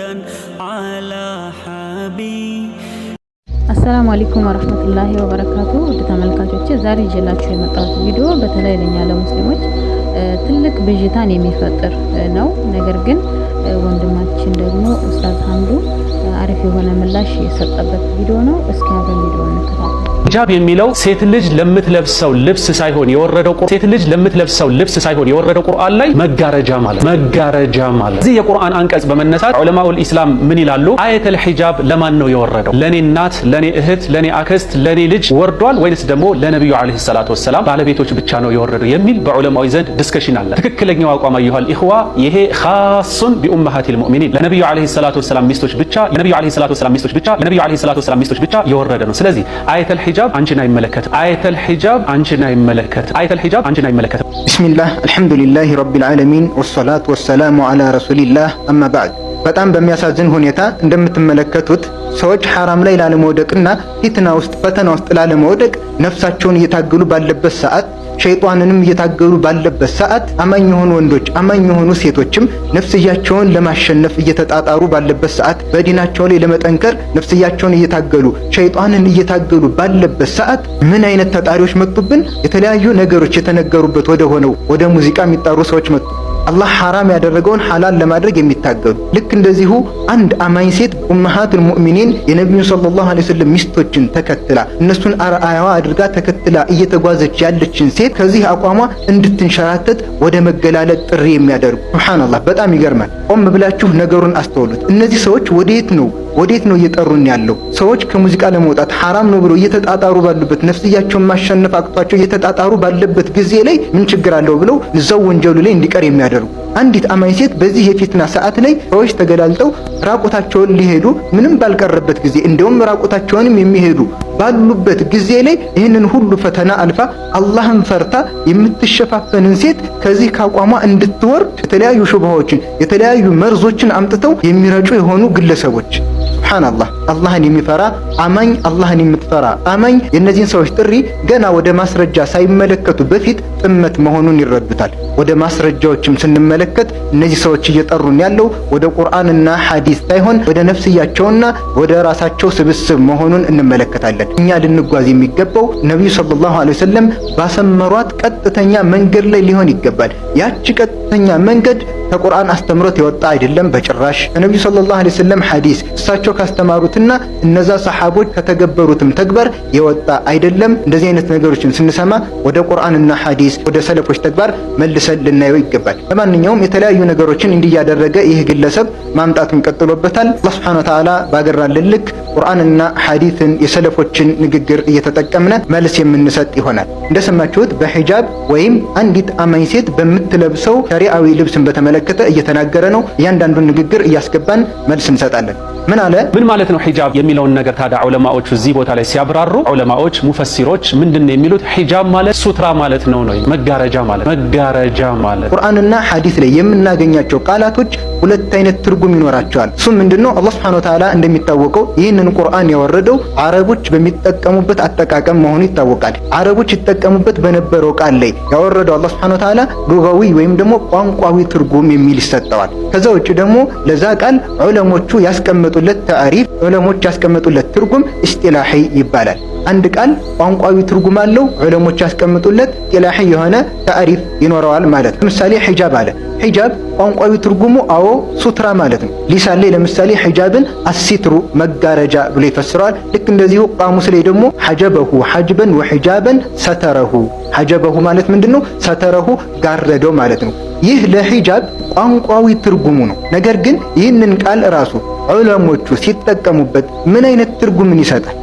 على حبيب السلام عليكم ورحمة الله وبركاته ውድ ተመልካቾች ዛሬ ይዤላችሁ የመጣሁት ቪዲዮ በተለይ ለኛ ለሙስሊሞች ትልቅ ብዥታን የሚፈጥር ነው። ነገር ግን ወንድማችን ደግሞ ኡስታዝ ሐምዱ አሪፍ የሆነ ምላሽ የሰጠበት ቪዲዮ ነው። እስኪ አብረን ቪዲዮውን እንከታተል። ሂጃብ የሚለው ሴት ልጅ ለምትለብሰው ልብስ ሳይሆን የወረደው ቁርአን ላይ መጋረጃ ማለት እዚህ የቁርአን አንቀጽ በመነሳት ዑለማኡል ኢስላም ምን ይላሉ? አየተል ሂጃብ ለማን ነው የወረደው? ለኔ እናት፣ ለኔ እህት፣ ለኔ አክስት፣ ለኔ ልጅ ወርዷል ወይንስ ደግሞ ለነብዩ አለይሂ ሰላቱ ወሰላም ባለቤቶች ብቻ ነው የወረደው የሚል በዑለማዊ ዘንድ ዲስከሽን አለ። ትክክለኛው አቋም አዩሃል ኢኽዋ ይሄ ኻሱን ቢኡመሃቲል ሙእሚኒን ለነብዩ አለይሂ ሰላቱ ወሰላም ሚስቶች ብቻ የወረደ ነው። ስለዚህ አየተል ሂጃብ አንቺን አይመለከትም። አየተል ሂጃብ አንቺን አይመለከትም። ቢስሚላህ አልሐምዱሊላሂ ረቢል ዓለሚን ወሰላቱ ወሰላሙ ዐላ ረሱሊላህ አማ በዕድ። በጣም በሚያሳዝን ሁኔታ እንደምትመለከቱት ሰዎች ሐራም ላይ ላለመውደቅና ፈተና ውስጥ ላለመውደቅ ነፍሳቸውን እየታገሉ ባለበት ሰዓት፣ ሸይጣንንም እየታገሉ ባለበት ሰዓት አማኝ የሆኑ ወንዶች አማኝ የሆኑ ሴቶችም ነፍስያቸውን ለማሸነፍ እየተጣጣሩ ባለበት ሰዓት፣ በዲናቸው ላይ ለመጠንከር ነፍስያቸውን እየታገሉ ሸይጣንን እየታገሉ ባለበት ሰዓት ምን አይነት ተጣሪዎች መጡብን? የተለያዩ ነገሮች የተነገሩበት ወደ ሙዚቃ የሚጣሩ ሰዎች መጡ። አላህ ሐራም ያደረገውን ሐላል ለማድረግ የሚታገሉ። ልክ እንደዚሁ አንድ አማኝ ሴት ኡመሃቱል ሙእሚኒን የነብዩ ሰለላሁ ዐለይሂ ወሰለም ሚስቶችን ተከትላ እነሱን አርአያዋ አድርጋ ተከትላ እየተጓዘች ያለችን ሴት ከዚህ አቋሟ እንድትንሸራተት ወደ መገላለጥ ጥሪ የሚያደርጉ ሱብሃንአላህ፣ በጣም ይገርማል። ቆም ብላችሁ ነገሩን አስተውሉት። እነዚህ ሰዎች ወዴት ነው እየጠሩን ያለው? ሰዎች ከሙዚቃ ለመውጣት ሐራም ነው ብሎ እየተጣጣሩ ባሉበት፣ ነፍስያቸውን ማሸነፍ አቅቷቸው እየተጣጣሩ ባለበት ጊዜ ላይ ምን ችግር አለው ብለው እዛው ወንጀሉ ላይ እንዲቀር የሚያደርጉ አንዲት አማኝ ሴት በዚህ የፊትና ሰዓት ላይ ሰዎች ተገላልጠው ራቁታቸውን ሊሄዱ ምንም ባልቀረበት ጊዜ፣ እንደውም ራቁታቸውንም የሚሄዱ ባሉበት ጊዜ ላይ ይህንን ሁሉ ፈተና አልፋ አላህን ፈርታ የምትሸፋፈንን ሴት ከዚህ ካቋሟ እንድትወርድ የተለያዩ ሹብሃዎችን የተለያዩ መርዞችን አምጥተው የሚረጩ የሆኑ ግለሰቦች ሱብሃንአላህ። አላህን የሚፈራ አማኝ፣ አላህን የምትፈራ አማኝ የእነዚህን ሰዎች ጥሪ ገና ወደ ማስረጃ ሳይመለከቱ በፊት ጥመት መሆኑን ይረዱታል። ወደ ማስረጃዎችም ስንመለከት እነዚህ ሰዎች እየጠሩን ያለው ወደ ቁርአንና ሐዲስ ሳይሆን ወደ ነፍስያቸውና ወደ ራሳቸው ስብስብ መሆኑን እንመለከታለን። እኛ ልንጓዝ የሚገባው ነብዩ ሰለላሁ ዐለይሂ ወሰለም ባሰመሯት ቀጥተኛ መንገድ ላይ ሊሆን ይገባል። ያቺ ቀጥተኛ መንገድ ከቁርአን አስተምሮት የወጣ አይደለም በጭራሽ። ከነብዩ ሰለላሁ ዐለይሂ ወሰለም ሐዲስ እሳቸው ካስተማሩትና እነዛ ሰሐቦች ከተገበሩትም ተግባር የወጣ አይደለም። እንደዚህ አይነት ነገሮችን ስንሰማ ወደ ቁርአንና ሐዲስ ወደ ሰለፎች ተግባር መልሰን ልናየው ይገባል። ለማንኛውም የተለያዩ ነገሮችን እንዲያደረገ ይህ ግለሰብ ማምጣቱን ቀጥሎበታል። አላህ ሱብሓነሁ ወተዓላ ባገራልን ልክ ቁርአንና ሐዲስን የሰለፎችን ንግግር እየተጠቀምነ መልስ የምንሰጥ ይሆናል። እንደሰማችሁት በሂጃብ ወይም አንዲት አማኝ ሴት በምትለብሰው ሸሪዓዊ ልብስን በተመለከተ እየተናገረ ነው። እያንዳንዱን ንግግር እያስገባን መልስ እንሰጣለን። ምን አለ? ምን ማለት ነው ሂጃብ የሚለውን ነገር ታዲያ ዑለማዎቹ እዚህ ቦታ ላይ ሲያብራሩ ዑለማዎች ሙፈሲሮች ምንድነው የሚሉት? ሂጃብ ማለት ሱትራ ማለት ነው መጋረጃ ማለት ቁርአንና ሐዲስ ላይ የምናገኛቸው ቃላቶች ሁለት አይነት ትርጉም ይኖራቸዋል። እሱ ምንድነው? አላህ Subhanahu Wa Ta'ala እንደሚታወቀው ይህንን ቁርአን ያወረደው አረቦች በሚጠቀሙበት አጠቃቀም መሆኑ ይታወቃል። አረቦች ይጠቀሙበት በነበረው ቃል ላይ ያወረደው አላህ Subhanahu Wa Ta'ala ሉጋዊ ወይም ደግሞ ቋንቋዊ ትርጉም የሚል ይሰጠዋል። ከዛ ውጭ ደግሞ ለዛ ቃል ዑለሞቹ ያስቀመጡለት ታሪፍ፣ ዑለሞች ያስቀመጡለት ትርጉም ኢስጢላሂ ይባላል። አንድ ቃል ቋንቋዊ ትርጉም አለው፣ ዑለሞች ያስቀምጡለት ኢስጢላሂ የሆነ ታሪፍ ይኖረዋል ማለት ነው። ለምሳሌ ሂጃብ አለ። ሂጃብ ቋንቋዊ ትርጉሙ አዎ ሱትራ ማለት ነው። ሊሳን ላይ ለምሳሌ ሂጃብን አሲትሩ መጋረጃ ብሎ ይፈስረዋል። ልክ እንደዚሁ ቃሙስ ላይ ደግሞ ሐጀበሁ ሐጅበን ወሂጃበን ሰተረሁ። ሐጀበሁ ማለት ምንድነው? ሰተረሁ ጋረደው ማለት ነው። ይህ ለሂጃብ ቋንቋዊ ትርጉሙ ነው። ነገር ግን ይህንን ቃል ራሱ ዑለሞቹ ሲጠቀሙበት ምን አይነት ትርጉምን ይሰጣል?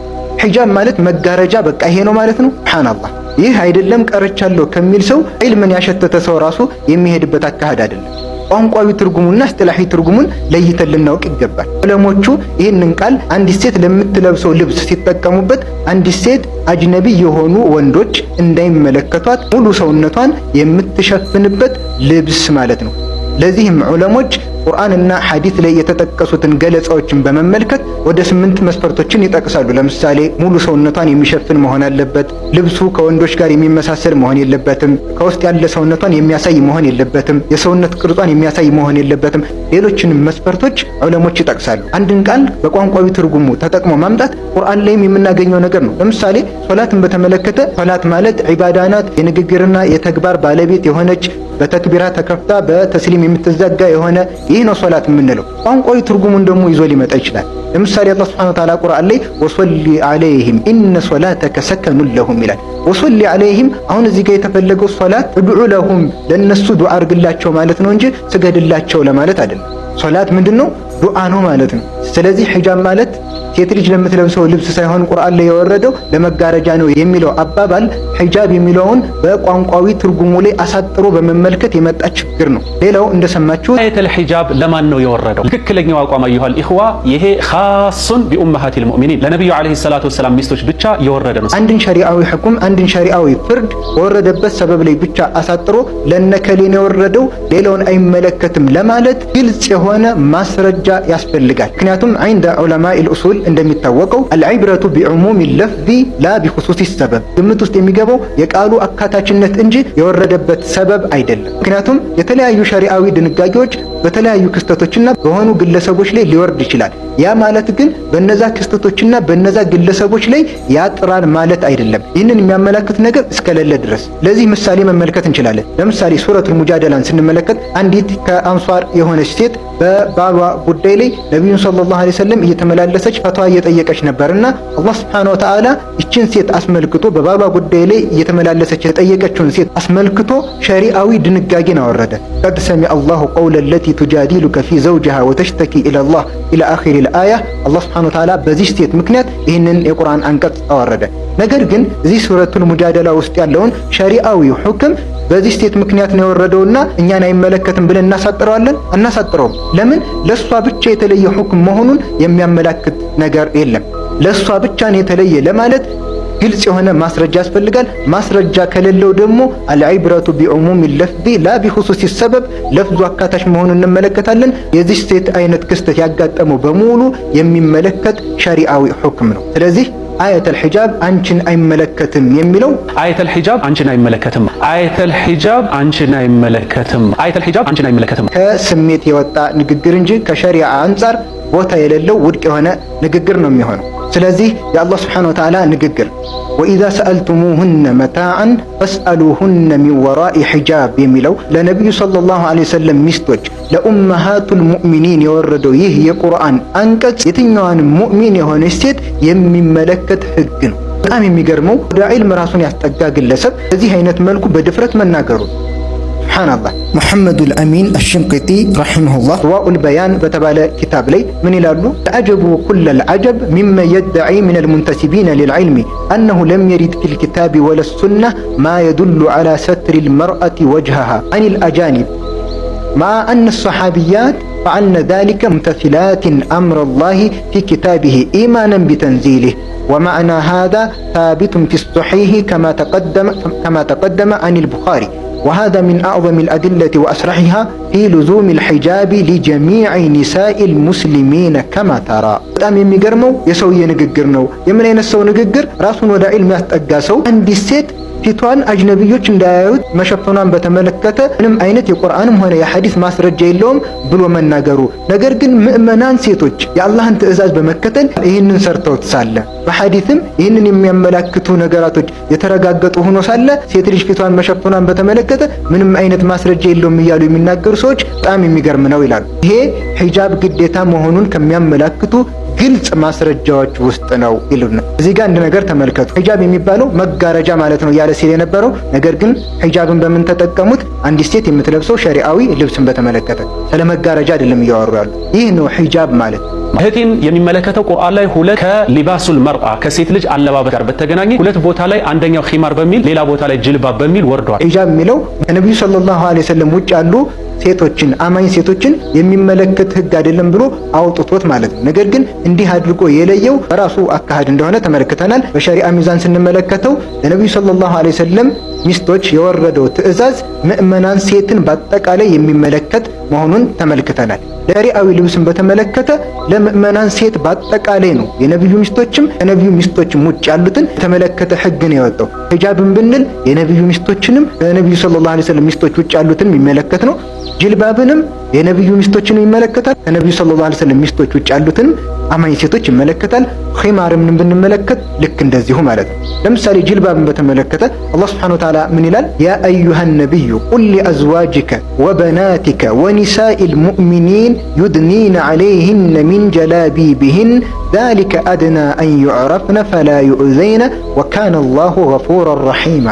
ሂጃብ ማለት መጋረጃ በቃ ይሄ ነው ማለት ነው። ሱብሃንአላህ። ይህ አይደለም ቀርቻለሁ ከሚል ሰው ዒልምን ያሸተተ ሰው ራሱ የሚሄድበት አካሄድ አይደለም። ቋንቋዊ ትርጉሙና እስጢላሂ ትርጉሙን ለይተን ልናውቅ ይገባል። ዑለሞቹ ይህንን ቃል አንዲት ሴት ለምትለብሰው ልብስ ሲጠቀሙበት አንዲት ሴት አጅነቢ የሆኑ ወንዶች እንዳይመለከቷት ሙሉ ሰውነቷን የምትሸፍንበት ልብስ ማለት ነው። ለዚህም ዑለሞች ቁርአንና ሐዲስ ላይ የተጠቀሱትን ገለጻዎችን በመመልከት ወደ 8 መስፈርቶችን ይጠቅሳሉ። ለምሳሌ ሙሉ ሰውነቷን የሚሸፍን መሆን አለበት፣ ልብሱ ከወንዶች ጋር የሚመሳሰል መሆን የለበትም፣ ከውስጥ ያለ ሰውነቷን የሚያሳይ መሆን የለበትም፣ የሰውነት ቅርጿን የሚያሳይ መሆን የለበትም። ሌሎችንም መስፈርቶች ዑለሞች ይጠቅሳሉ። አንድን ቃል በቋንቋዊ ትርጉሙ ተጠቅሞ ማምጣት ቁርአን ላይም የምናገኘው ነገር ነው። ለምሳሌ ሶላትን በተመለከተ ሶላት ማለት ዒባዳ ናት፣ የንግግርና የተግባር ባለቤት የሆነች በተክቢራ ተከፍታ በተስሊም የምትዘጋ የሆነ ይህ ነው ሶላት የምንለው። ቋንቋዊ ትርጉሙን ደግሞ ይዞ ሊመጣ ይችላል። ለምሳሌ አላህ ሱብሓነሁ ወተዓላ ቁርአን ላይ ወሶሊ ዐለይሂም ኢነ ሶላተከ ሰከኑን ለሁም ይላል። ወሶሊ ዐለይሂም አሁን እዚህ ጋር የተፈለገው ሶላት እድዑ ለሁም ለነሱ ዱዓ አድርግላቸው ማለት ነው እንጂ ስገድላቸው ለማለት አይደለም። ሶላት ምንድነው? ዱዓ ነው ማለት ነው። ስለዚህ ሒጃብ ማለት ሴት ልጅ ለምትለብሰው ልብስ ሳይሆን ቁርአን ላይ የወረደው ለመጋረጃ ነው የሚለው አባባል ሒጃብ የሚለውን በቋንቋዊ ትርጉሙ ላይ አሳጥሮ በመመልከት የመጣ ችግር ነው። ሌላው እንደሰማችሁ አየተል ሒጃብ ለማን ነው የወረደው? ትክክለኛው አቋም አዩሃል ኢኽዋ ይሄ ኻሱን ቢኡመሃቲል ሙእሚኒን ለነብዩ አለይሂ ሰላቱ ወሰላም ሚስቶች ብቻ የወረደ ነው። አንድን ሸሪዓዊ ሕኩም አንድን ሸሪዓዊ ፍርድ በወረደበት ሰበብ ላይ ብቻ አሳጥሮ ለነከሌ ነው የወረደው ሌላውን አይመለከትም ለማለት ግልጽ የሆነ ማስረጃ ያስፈልጋል። ምክንያቱም ዐንደ ዑለማኢል ኡሱል እንደሚታወቀው አልዒብረቱ ቢዑሙሚ ለፍዚ ላ ቢኹሱሲ ሰበብ ግምት ውስጥ የሚገባው የቃሉ አካታችነት እንጂ የወረደበት ሰበብ አይደለም። ምክንያቱም የተለያዩ ሸሪዓዊ ድንጋጌዎች በተለያዩ ክስተቶችና በሆኑ ግለሰቦች ላይ ሊወርድ ይችላል። ያ ማለት ግን በነዛ ክስተቶችና በነዛ ግለሰቦች ላይ ያጥራል ማለት አይደለም። ይህንን የሚያመላክት ነገር እስከሌለ ድረስ ለዚህ ምሳሌ መመልከት እንችላለን። ለምሳሌ ሱረቱል ሙጃደላን ስንመለከት አንዲት ከአንሷር የሆነች ሴት በባሏ ጉዳይ ላይ ነብዩን ሰለላሁ ዐለይሂ ወሰለም እየተመላለሰች ፈትዋ እየጠየቀች ነበርና አላህ ሱብሓነሁ ወተዓላ ይችን ሴት አስመልክቶ በባሏ ጉዳይ ላይ እየተመላለሰች የጠየቀችውን ሴት አስመልክቶ ሸሪዓዊ ድንጋጌን አወረደ። ቀድ ሰሚዐ አላሁ ቀውለ ለቲ ቱጃዲሉከ ፊ ዘውጅሃ ወተሽተኪ ኢለላህ ኢላ አኺሪል አያ አላህ ሱብሓነሁ ወተዓላ በዚህ ሴት ምክንያት ይህንን የቁርአን አንቀጽ አወረደ። ነገር ግን እዚህ ሱረቱል ሙጃደላ ውስጥ ያለውን ሸሪዓዊ ሁክም በዚህ ሴት ምክንያት ነው የወረደውና እኛን አይመለከትም ብለን እናሳጥረዋለን? አናሳጥረውም። ለምን? ለሷ ብቻ የተለየ ሁክም መሆኑን የሚያመላክት ነገር የለም። ለሷ ብቻ ነው የተለየ ለማለት ግልጽ የሆነ ማስረጃ ያስፈልጋል። ማስረጃ ከሌለው ደግሞ አልዒብረቱ ቢዑሙሚ ለፍዚ ላ ቢኹሱሲ ሰበብ ለፍዙ አካታች መሆኑን እንመለከታለን። የዚህ ሴት አይነት ክስተት ያጋጠመው በሙሉ የሚመለከት ሸሪዓዊ ሁክም ነው። ስለዚህ አየተል ሒጃብ አንቺን አይመለከትም የሚለው አየተል ሒጃብ አንቺን አይመለከትም፣ አየተል ሒጃብ አንቺን አይመለከትም፣ አየተል ሒጃብ አንቺን አይመለከትም ከስሜት የወጣ ንግግር እንጂ ከሸሪዓ አንጻር ቦታ የሌለው ውድቅ የሆነ ንግግር ነው የሚሆነው። ስለዚህ የአላህ ሱብሓነሁ ወተዓላ ንግግር ወኢዛ ሰአልቱሙሁነ መታዐን ፈስአሉሁነ ሚን ወራኢ ሒጃብ የሚለው ለነቢዩ ሰለላሁ ዐለይሂ ወሰለም ሚስቶች ለኡመሃቱል ሙእሚኒን የወረደው ይህ የቁርአን አንቀጽ የትኛዋንም ሙእሚን የሆነች ሴት የሚመለከት ህግ ነው። በጣም የሚገርመው ወደ ዒልም ራሱን ያስጠጋ ግለሰብ በዚህ አይነት መልኩ በድፍረት መናገሩ ሱብሓነላህ። ሙሐመዱል አሚን አሽንቂጢ ረሒመሁላህ ሩዋኡል በያን በተባለ ኪታብ ላይ ምን ይላሉ? አጀቡ ኩለል አጀብ ሚመ የድዒ ሚነል ሙንተሲቢነ ሊልዕልሚ አነሁ ለም የሪድ ፊል ኪታቢ ወለሱና ማ የዱሉ ዐላ ሰትሪል መርአቲ ወጅሀሃ ዐኒል አጃኒብ መዓ አነ ሰሓቢያት ፈዐልነ ዛሊከ ሙምተሲላትን አምረላሂ ፊ ኪታቢሂ ኢማናን ቢተንዚሊህ ወመዕና ሃዛ ሳቢቱን ፊ ሶሒሕ ከማ ተቀደመ ዐኒል ቡኻሪ وهذا من أعظم الأدلة وأسرحها في لزوم الحجاب لجميع نساء المسلمين كما ترى በጣም የሚገርመው የሰውዬ ንግግር ነው። የምን አይነት ሰው ንግግር? ራሱን ወደ ዒልም ያስጠጋ ሰው አንዲት ሴት ፊቷን አጅነቢዮች እንዳያዩት መሸፈኗን በተመለከተ ምንም አይነት የቁርአንም ሆነ የሐዲስ ማስረጃ የለውም ብሎ መናገሩ። ነገር ግን ምእመናን ሴቶች የአላህን ትዕዛዝ በመከተል ይህንን ሰርተውት ሳለ በሐዲስም ይህንን የሚያመላክቱ ነገራቶች የተረጋገጡ ሆኖ ሳለ ሴት ልጅ ፊቷን መሸፈኗን በተመለከተ ምንም አይነት ማስረጃ የለውም እያሉ የሚናገሩ ሰዎች በጣም የሚገርም ነው ይላሉ። ይሄ ሒጃብ ግዴታ መሆኑን ከሚያመላክቱ ግልጽ ማስረጃዎች ውስጥ ነው ይሉና እዚህ ጋር አንድ ነገር ተመልከቱ። ሒጃብ የሚባለው መጋረጃ ማለት ነው ያለ ሲል የነበረው ነገር ግን ሒጃብን በምን ተጠቀሙት? አንዲት ሴት የምትለብሰው ሸሪዓዊ ልብስን በተመለከተ ስለ መጋረጃ አይደለም እያወሩ ያሉ። ይህ ነው ሒጃብ ማለት። እህቴን የሚመለከተው ቁርአን ላይ ሁለት ከሊባሱል መርአ ከሴት ልጅ አለባበስ ጋር በተገናኘ ሁለት ቦታ ላይ አንደኛው ኺማር በሚል ሌላ ቦታ ላይ ጅልባብ በሚል ወርዷል። ሒጃብ የሚለው ከነብዩ ሰለላሁ ዐለይሂ ወሰለም ውጭ ያሉ ሴቶችን አማኝ ሴቶችን የሚመለከት ህግ አይደለም ብሎ አውጥቶት ማለት ነው። ነገር ግን እንዲህ አድርጎ የለየው በራሱ አካሄድ እንደሆነ ተመልክተናል። በሸሪዓ ሚዛን ስንመለከተው ለነብዩ ሰለላሁ ዐለይሂ ወሰለም ሚስቶች የወረደው ትዕዛዝ ምእመናን ሴትን በአጠቃላይ የሚመለከት መሆኑን ተመልክተናል። ለሪአዊ ልብስን በተመለከተ ለምእመናን ሴት በአጠቃላይ ነው። የነብዩ ሚስቶችም ከነብዩ ሚስቶችም ውጭ ያሉትን የተመለከተ ህግ ነው የወጣው። ሂጃብን ብንል የነብዩ ሚስቶችንም ከነብዩ ሰለላሁ ዐለይሂ ወሰለም ሚስቶች ውጭ ያሉትን የሚመለከት ነው። ጅልባብንም የነብዩ ሚስቶችን ይመለከታል። ከነብዩ ሰለላሁ ዐለይሂ ወሰለም ሚስቶች ውጭ ያሉትን አማኝ ሴቶች ይመለከታል። ኺማርም ብንመለከት ልክ እንደዚሁ ማለት ነው። ለምሳሌ ጅልባብን በተመለከተ አላህ ሱብሓነሁ ወተዓላ ምን ይላል? ያ አዩሃን ነብዩ ቁል ሊአዝዋጅከ ወበናቲከ ወኒሳኢል ሙእሚኒን ዩድኒነ ዐለይሂነ ሚን ጀላቢቢሂን ዛሊከ አድና አን ዩዕረፍነ ፈላ ዩእዘይነ ወካነ አላሁ ገፉረን ረሒማ።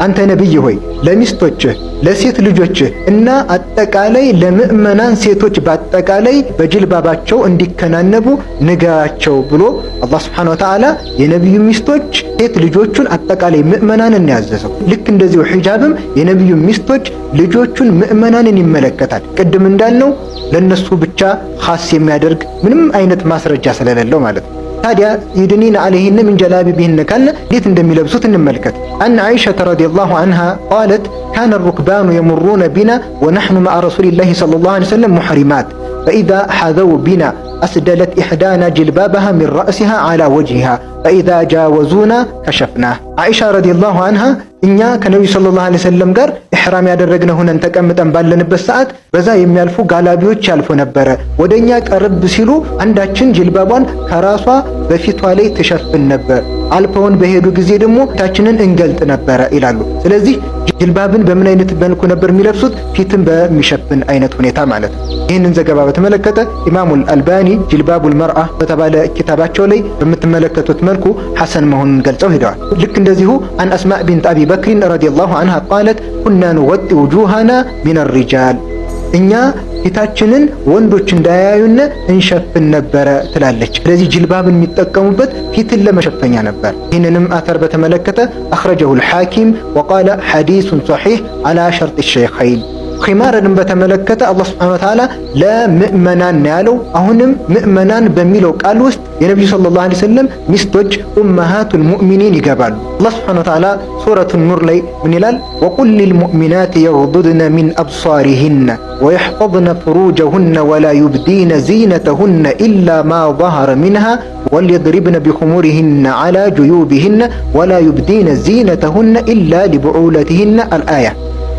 አንተ ነብይ ሆይ ለሚስቶችህ ለሴት ልጆችህ እና አጠቃላይ ለምእመናን ሴቶች በአጠቃላይ በጅልባባቸው እንዲከናነቡ ንገራቸው ብሎ አላህ ሱብሓነሁ ወተዓላ የነብዩ ሚስቶች ሴት ልጆቹን አጠቃላይ ምእመናንን ያዘዘው። ልክ እንደዚሁ ሒጃብም የነብዩ ሚስቶች ልጆቹን ምእመናንን ይመለከታል። ቅድም እንዳልነው ለነሱ ብቻ ኻስ የሚያደርግ ምንም አይነት ማስረጃ ስለሌለው ማለት ነው። ታዲያ ዩድኒነ ዐለይሂነ ሚን ጀላቢቢሂነ ካልን እንዴት እንደሚለብሱት እንመልከት። አን ዓኢሸተ ረዲየላሁ ዐንሃ ቃለት ካነ ሩክባኑ የሙሩነ ቢና ወነሕኑ መዓ ረሱሊላሂ ሰለላሁ ዐለይሂ ወሰለም ሙሕሪማት ፈኢዛ ሐዘው ቢና አስደለት ኢሕዳና ጅልባበሃ ሚን ረእሲሃ ዐላ ወጅሂሃ ፈኢዛ ጃወዙና ከሸፍናህ። ዓኢሻ ረዲየላሁ ዐንሃ እኛ ከነቢዩ ሰለላሁ ዐለይሂ ወሰለም ጋር ኢሕራም ያደረግነ ሆነን ተቀምጠን ባለንበት ሰዓት በዛ የሚያልፉ ጋላቢዎች ያልፉ ነበረ። ወደኛ ቀርብ ሲሉ አንዳችን ጅልባቧን ከራሷ በፊቷ ላይ ትሸፍን ነበር፣ አልፈውን በሄዱ ጊዜ ደግሞ ፊታችንን እንገልጥ ነበረ ይላሉ። ስለዚህ ጅልባብን በምን አይነት መልኩ ነበር የሚለብሱት? ፊትን በሚሸፍን አይነት ሁኔታ ማለት ነው። ይህንን ዘገባ በተመለከተ ኢማሙል አልባኒ ጅልባቡል መርአ በተባለ ኪታባቸው ላይ በምትመለከቱት መልኩ ሐሰን መሆኑን ገልጸው ሄደዋል። ልክ እንደዚሁ አን አስማእ ቢንት አቢ በክሪን ረዲየላሁ ዐንሃ ቃለት ኩና ንወጢ ውጁሃና ሚን ሪጃል እኛ ፊታችንን ወንዶች እንዳያዩን እንሸፍን ነበረ ትላለች። ስለዚህ ጅልባብን የሚጠቀሙበት ፊትን ለመሸፈኛ ነበር። ይህንንም አተር በተመለከተ አኽረጀሁል ሐኪም ወቃለ ሐዲሱን ሶሒሕ ዐላ ሸርጢ ሸይኸይን። ኺማርንም በተመለከተ አላህ ሱብሓነሁ ወተዓላ ለምእመናን ያለው አሁንም ምእመናን በሚለው ቃል ውስጥ የነብዩ ሰለላሁ ዐለይሂ ወሰለም ሚስቶች ኡመሃቱል ሙእሚኒን ይገባሉ። አላህ ሱብሓነሁ ወተዓላ ሱረቱ ኑር ላይ ምን ይላል? ወቁል ሊልሙእሚናቲ የግዱድነ ሚን አብሳሪሂነ ወየሕፈዝነ ፍሩጀሁነ ወላ ዩብዲነ ዚነተሁነ ኢላ ማ ظهረ ሚንሃ ወልየድሪብነ ቢኹሙሪሂነ ዐላ ጁዩቢሂነ ወላ ዩብዲነ ዚነተሁነ ኢላ ሊቡዑለቲሂነ አልአያ።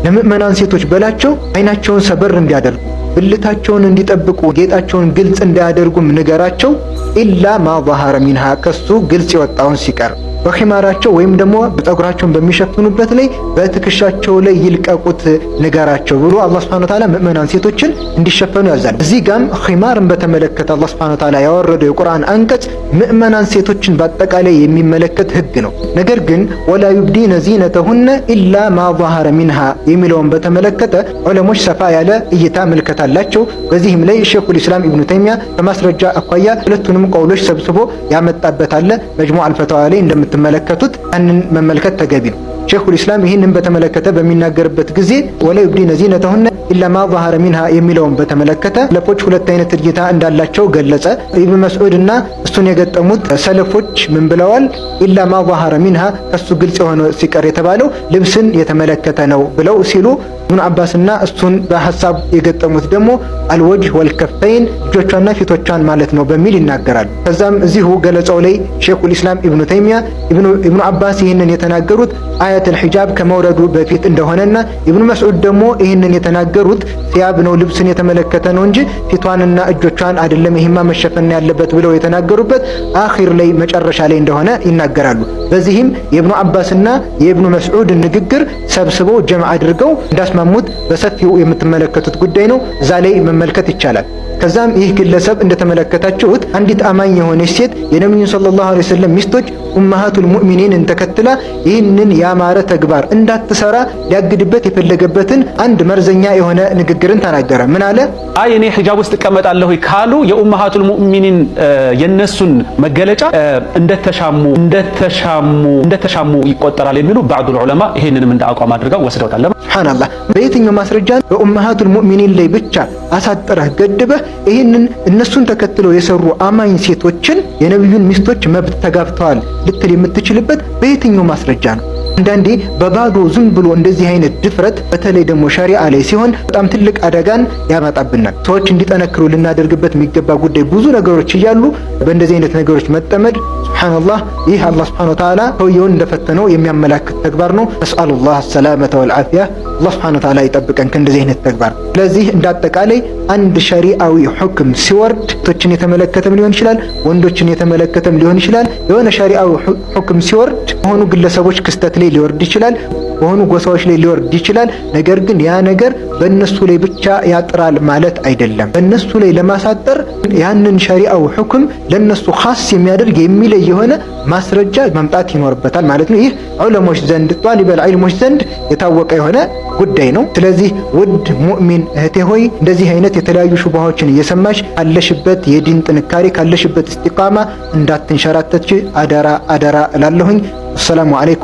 ለምእመናን ሴቶች በላቸው አይናቸውን ሰበር እንዲያደርጉ ብልታቸውን እንዲጠብቁ ጌጣቸውን ግልጽ እንዲያደርጉም ንገራቸው። ኢላ ማ ظهረ ሚንሃ ከሱ ግልጽ የወጣውን ሲቀር በኺማራቸው ወይም ደግሞ ፀጉራቸውን በሚሸፍኑበት ላይ በትከሻቸው ላይ ይልቀቁት ንገራቸው ብሎ አላህ ሱብሓነሁ ወተዓላ ምእመናን ሴቶችን እንዲሸፈኑ ያዛል። እዚህ ጋም ኺማርን በተመለከተ አላህ ሱብሓነሁ ወተዓላ ያወረደው የቁርአን አንቀጽ ምእመናን ሴቶችን በአጠቃላይ የሚመለከት ህግ ነው። ነገር ግን ወላ ዩብዲነ ዚነተሁነ ኢላ ማ ظهረ ሚንሃ የሚለውን በተመለከተ ዑለሞች ሰፋ ያለ እይታ ምልከታላቸው። በዚህም ላይ ሼኹል ኢስላም ኢብኑ ተይሚያ ከማስረጃ አኳያ ሁለቱንም ቀውሎች ሰብስቦ ያመጣበት አለ። መጅሙዕ አልፈታዋ ላይ እንደምትመለከቱት ያንን መመልከት ተገቢ ነው። ሼኹል ኢስላም ይህንን በተመለከተ በሚናገርበት ጊዜ ወላ ዩብዲነ ዚነተሁነ ኢላ ማ ظهረ ሚንሃ የሚለውን በተመለከተ ሰለፎች ሁለት አይነት እይታ እንዳላቸው ገለጸ። ኢብኑ መስዑድ እና እሱን የገጠሙት ሰለፎች ምን ብለዋል? ኢላ ማ ظهረ ሚንሃ ከሱ ግልጽ የሆነ ሲቀር የተባለው ልብስን የተመለከተ ነው ብለው ሲሉ ኢብኑ አባስና እሱን በሐሳብ የገጠሙት ደግሞ አልወጅህ ወልከፈይን እጆቿና ፊቶቿን ማለት ነው በሚል ይናገራሉ። ከዛም እዚሁ ገለጻው ላይ ሼኹል ኢስላም ኢብኑ ተይሚያ ኢብኑ አባስ ይህንን የተናገሩት አያተል ሒጃብ ከመውረዱ በፊት እንደሆነና ኢብኑ መስዑድ ደግሞ ይህንን የተናገሩት ሲያብ ነው ልብስን የተመለከተ ነው እንጂ ፊቷንና እጆቿን አይደለም ይሄማ መሸፈን ያለበት ብለው የተናገሩበት አኺር ላይ መጨረሻ ላይ እንደሆነ ይናገራሉ። በዚህም የኢብኑ አባስና የኢብኑ መስዑድ ንግግር ሰብስበው ጀምዕ አድርገው እንዳስማሙት በሰፊው የምትመለከቱት ጉዳይ ነው። እዛ ላይ መመልከት ይቻላል። ከዛም ይህ ግለሰብ እንደተመለከታችሁት አንዲት አማኝ የሆነች ሴት የነብዩ ሰለላሁ ዐለይሂ ወሰለም ሚስቶች ኡመሃቱል ሙእሚኒንን ተከትላ ይህንን ያማረ ተግባር እንዳትሰራ ሊያግድበት የፈለገበትን አንድ መርዘኛ የሆነ ንግግርን ተናገረ። ምን አለ? አይ እኔ ሒጃብ ውስጥ እቀመጣለሁ ካሉ የኡመሃቱል ሙእሚኒን የነሱን መገለጫ እንደተሻሙ ይቆጠራል የሚሉ ባዕዱል ዑለማ ይህንንም እንደ አቋም አድርገው ወስደውታል። ሱብሃንአላህ። በየትኛው ማስረጃ በኡመሃቱል ሙእሚኒን ላይ ብቻ አሳጥረህ ገድበህ ይህንን እነሱን ተከትለው የሰሩ አማኝ ሴቶችን የነብዩን ሚስቶች መብት ተጋፍተዋል ልትል የምትችልበት በየትኛው ማስረጃ ነው? አንዳንዴ በባዶ ዝም ብሎ እንደዚህ አይነት ድፍረት በተለይ ደግሞ ሸሪዓ ላይ ሲሆን በጣም ትልቅ አደጋን ያመጣብናል። ሰዎች እንዲጠነክሩ ልናደርግበት የሚገባ ጉዳይ ብዙ ነገሮች እያሉ በእንደዚህ አይነት ነገሮች መጠመድ ሱብሃንአላህ፣ ይህ አላህ ሱብሃነሁ ወተዓላ ሰውየውን እንደፈተነው የሚያመላክት ተግባር ነው። ነስአሉላህ ሰላመተ ወልዓፊያ። አላህ ሱብሃነሁ ወተዓላ ይጠብቀን ከእንደዚህ አይነት ተግባር። ስለዚህ እንዳጠቃላይ አንድ ሸሪዓዊ ሁክም ሲወርድ ሴቶችን የተመለከተም ሊሆን ይችላል፣ ወንዶችን የተመለከተም ሊሆን ይችላል። የሆነ ሸሪዓዊ ሁክም ሲወርድ በሆኑ ግለሰቦች ክስተት ላይ ሊወርድ ይችላል፣ በሆኑ ጎሳዎች ላይ ሊወርድ ይችላል። ነገር ግን ያ ነገር በእነሱ ላይ ብቻ ያጥራል ማለት አይደለም። በእነሱ ላይ ለማሳጠር ያንን ሸሪዓዊ ሁክም ለነሱ ኻስ የሚያደርግ የሚለይ የሆነ ማስረጃ መምጣት ይኖርበታል ማለት ነው። ይህ ዑለሞች ዘንድ ጧሊበል ዒልሞች ዘንድ የታወቀ የሆነ ጉዳይ ነው። ስለዚህ ውድ ሙእሚን እህቴ ሆይ እንደዚህ አይነት የተለያዩ ሹብሃዎችን እየሰማሽ ካለሽበት የዲን ጥንካሬ ካለሽበት እስቲቃማ እንዳትንሸራተች አደራ አደራ እላለሁኝ። አሰላሙ አለይኩም